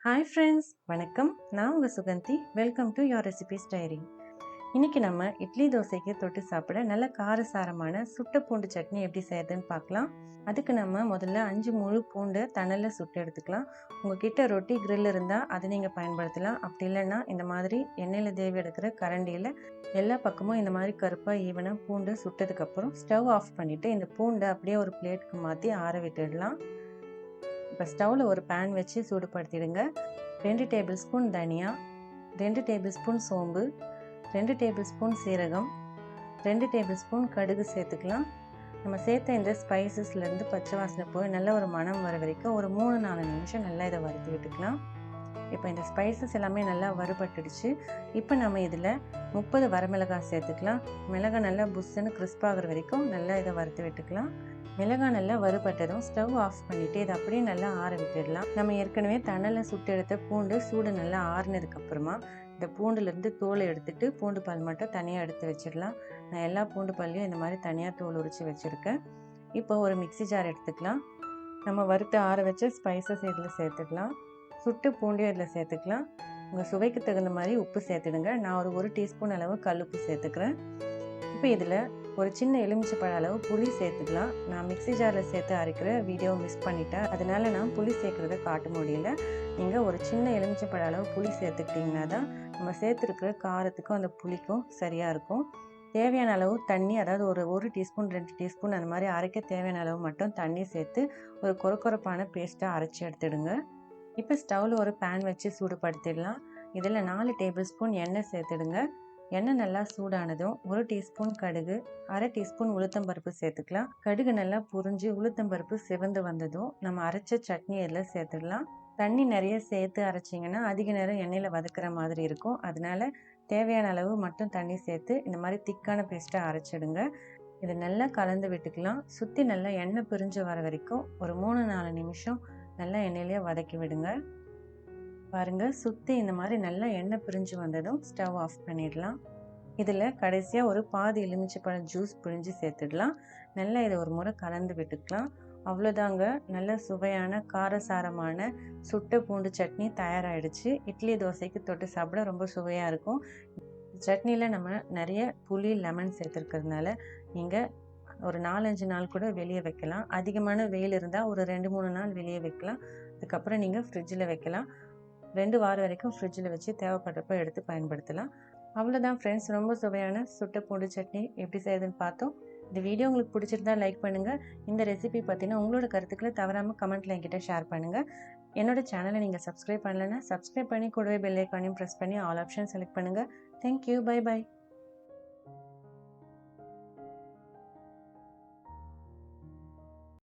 Hi friends, வணக்கம். நான் உங்கள் Suganthi. Welcome to your recipes diary. இன்றைக்கி நம்ம இட்லி தோசைக்கு தொட்டு சாப்பிட நல்ல காரசாரமான சுட்ட பூண்டு சட்னி எப்படி செய்யறதுன்னு பார்க்கலாம். அதுக்கு நம்ம முதல்ல 5 முழு பூண்டை தணலில் சுட்டு எடுத்துக்கலாம். உங்ககிட்ட ரொட்டி கிரில் இருந்தால் அதை நீங்கள் பயன்படுத்தலாம். அப்படி இல்லைன்னா இந்த மாதிரி எண்ணெயில் தேவி எடுக்கிற கரண்டியில் எல்லா பக்கமும் இந்த மாதிரி கருப்பாக ஈவனாக பூண்டு சுட்டதுக்கப்புறம் ஸ்டவ் ஆஃப் பண்ணிவிட்டு இந்த பூண்டை அப்படியே ஒரு பிளேட்டுக்கு மாற்றி ஆற விட்டுடலாம். இப்போ ஸ்டவ்வில் ஒரு பேன் வச்சு சூடுபடுத்திடுங்க. 2 டேபிள் ஸ்பூன் தனியா, 2 டேபிள் ஸ்பூன் சோம்பு, 2 டேபிள் ஸ்பூன் சீரகம், 2 டேபிள் ஸ்பூன் கடுகு சேர்த்துக்கலாம். நம்ம சேர்த்த இந்த ஸ்பைசஸ்லேருந்து பச்சை வாசனை போய் நல்ல ஒரு மணம் வர வரைக்கும் ஒரு 3-4 நிமிஷம் நல்லா இதை வறுத்து விட்டுக்கலாம். இப்போ இந்த ஸ்பைசஸ் எல்லாமே நல்லா வறுபட்டுடுச்சு. இப்போ நம்ம இதில் 30 வரமிளகாய் சேர்த்துக்கலாம். மிளகாய் நல்லா புஷ்ஷுன்னு கிறிஸ்பாகிற வரைக்கும் நல்லா இதை வறுத்து விட்டுக்கலாம். மிளகாய் நல்லா வறுபட்டதும் ஸ்டவ் ஆஃப் பண்ணிவிட்டு இதை அப்படியே நல்லா ஆற விட்டுடலாம். நம்ம ஏற்கனவே தணலில் சுட்டு எடுத்த பூண்டு சூடு நல்லா ஆறுனதுக்கப்புறமா இந்த பூண்டுலேருந்து தோலை எடுத்துகிட்டு பூண்டு பால் மட்டும் தனியாக எடுத்து வச்சிடலாம். நான் எல்லா பூண்டு பால்லையும் இந்த மாதிரி தனியாக தோல் உரித்து வச்சுருக்கேன். இப்போ ஒரு மிக்சி ஜார் எடுத்துக்கலாம். நம்ம வறுத்து ஆற வச்ச ஸ்பைசஸ் இதில் சேர்த்துக்கலாம். சுட்டு பூண்டையும் இதில் சேர்த்துக்கலாம். உங்கள் சுவைக்கு தகுந்த மாதிரி உப்பு சேர்த்துடுங்க. நான் ஒரு டீஸ்பூன் அளவு கல்லுப்பு சேர்த்துக்கிறேன். இப்போ இதில் ஒரு சின்ன எலுமிச்சைப்பழ அளவு புளி சேர்த்துக்கலாம். நான் மிக்சி ஜாரில் சேர்த்து அரைக்கிற வீடியோ மிஸ் பண்ணிட்டேன், அதனால் நான் புளி சேர்க்குறத காட்ட முடியல. நீங்கள் ஒரு சின்ன எலுமிச்சைப்பழ அளவு புளி சேர்த்துக்கிட்டிங்கன்னா தான் நம்ம சேர்த்துருக்கிற காரத்துக்கும் அந்த புளிக்கும் சரியாக இருக்கும். தேவையான அளவு தண்ணி, அதாவது ஒரு டீஸ்பூன் 2 டீஸ்பூன் அந்த மாதிரி அரைக்க தேவையான அளவு மட்டும் தண்ணி சேர்த்து ஒரு கொரப்பான பேஸ்ட்டாக அரைச்சி எடுத்துடுங்க. இப்போ ஸ்டவ்வில் ஒரு பேன் வச்சு சூடுபடுத்திடலாம். இதில் 4 டேபிள் ஸ்பூன் எண்ணெய் சேர்த்துடுங்க. எண்ணெய் நல்லா சூடானதும் 1 டீஸ்பூன் கடுகு, 1/2 டீஸ்பூன் உளுத்தம்பருப்பு சேர்த்துக்கலாம். கடுகு நல்லா புரிஞ்சு உளுத்தம்பருப்பு சிவந்து வந்ததும் நம்ம அரைச்ச சட்னி இதில் சேர்த்துடலாம். தண்ணி நிறைய சேர்த்து அரைச்சிங்கன்னா அதிக நேரம் எண்ணெயில் வதக்குற மாதிரி இருக்கும். அதனால தேவையான அளவு மட்டும் தண்ணி சேர்த்து இந்த மாதிரி திக்கான பேஸ்ட்டாக அரைச்சிடுங்க. இதை நல்லா கலந்து விட்டுக்கலாம். சுற்றி நல்லா எண்ணெய் பிரிஞ்சு வர வரைக்கும் ஒரு 3-4 நிமிஷம் நல்லா எண்ணெயிலேயே வதக்கி விடுங்க. பாருங்கள், சுற்றி இந்த மாதிரி நல்லா எண்ணெய் பிரிஞ்சு வந்ததும் ஸ்டவ் ஆஃப் பண்ணிடலாம். இதில் கடைசியாக ஒரு பாதி எலுமிச்சைப்பழம் ஜூஸ் பிழிஞ்சு சேர்த்துடலாம். நல்லா இதை ஒரு முறை கலந்து விட்டுக்கலாம். அவ்வளோதாங்க, நல்ல சுவையான காரசாரமான சுட்ட பூண்டு சட்னி தயாராகிடுச்சு. இட்லி தோசைக்கு தொட்டு சாப்பிட ரொம்ப சுவையாக இருக்கும். சட்னியில் நம்ம நிறைய புளி லெமன் சேர்த்துருக்கிறதுனால நீங்கள் ஒரு 4-5 நாள் கூட வெளியே வைக்கலாம். அதிகமான வெயில் இருந்தால் ஒரு 2-3 நாள் வெளியே வைக்கலாம். அதுக்கப்புறம் நீங்கள் ஃப்ரிட்ஜில் வைக்கலாம். 2 வாரம் வரைக்கும் ஃப்ரிட்ஜில் வச்சு தேவைப்படுறப்ப எடுத்து பயன்படுத்தலாம். அவ்வளோதான் ஃப்ரெண்ட்ஸ், ரொம்ப சுவையான சுட்ட பூண்டு சட்னி எப்படி செய்யுதுன்னு பார்த்தோம். இந்த வீடியோ உங்களுக்கு பிடிச்சிருந்தா லைக் பண்ணுங்கள். இந்த ரெசிபி பற்றினா உங்களோட கருத்துக்களை தவறாமல் கமெண்ட்டில் என்கிட்ட ஷேர் பண்ணுங்கள். என்னோட சேனலை நீங்கள் சப்ஸ்கிரைப் பண்ணலைன்னா சப்ஸ்கிரைப் பண்ணி கூடவே பெல் ஐக்கானையும் ப்ரெஸ் பண்ணி ஆல் ஆப்ஷன் செலக்ட் பண்ணுங்கள். Thank you, by.